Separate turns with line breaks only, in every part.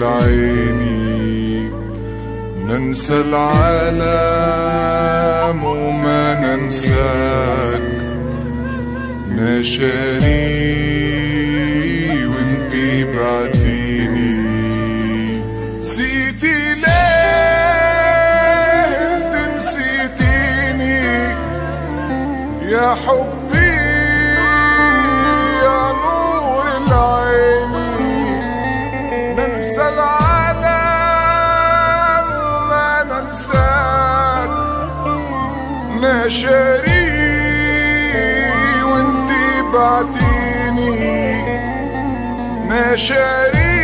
العيني، ننسى العالم وما ننساك، نشاري وانتي بعتيني. نسيتي ليه انت نسيتيني يا حبي يا نور العيني، ننسى العالم وما ننساك، نشاري وانتي بعتيني، نشاري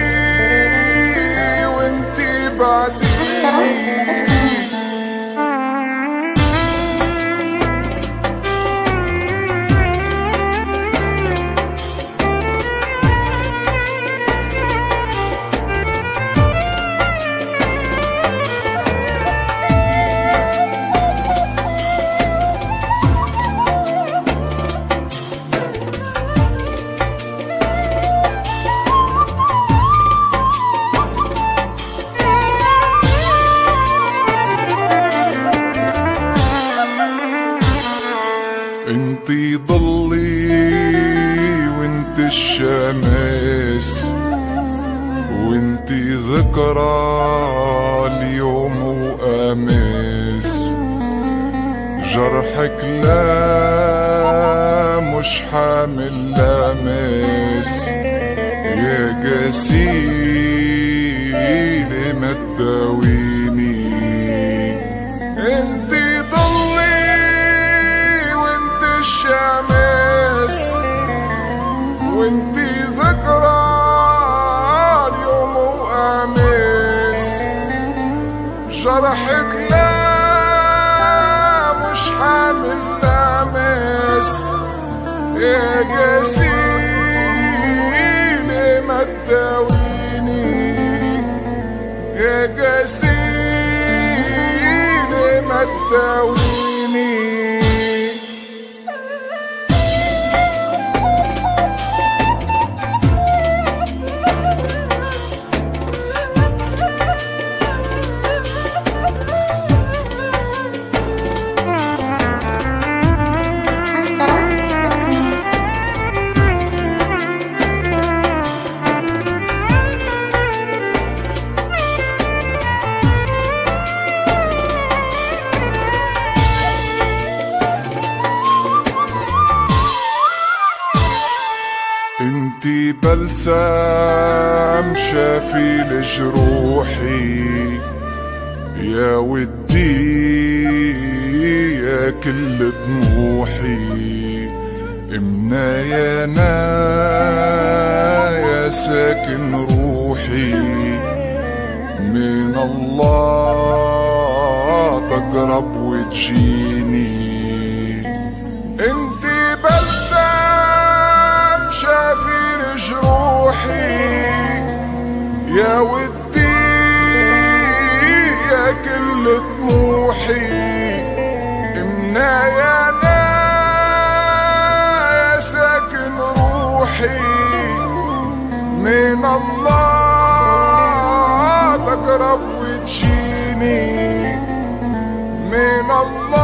وانتي بعتيني. انتي ضلي وانت الشمس، وانتي ذكرى اليوم وامس، جرحك لا مش حامل لامس، يا قاسيلي ما تداويني. انتي الشمس وانتي ذكرى اليوم وامس، جرحك لا مش حامل لامس، يا قاسيلي ما تداويني، يا قاسيلي ما تداويني. انتي بلسم شافي لجروحي، يا ودي يا كل طموحي، منايانا يا ساكن روحي، من الله تقرب وتجيني. انتي بلسم شافي لجروحي، يا ودي يا كل طموحي، منايانا يا ساكن روحي، من الله تقرب وتجيني، من الله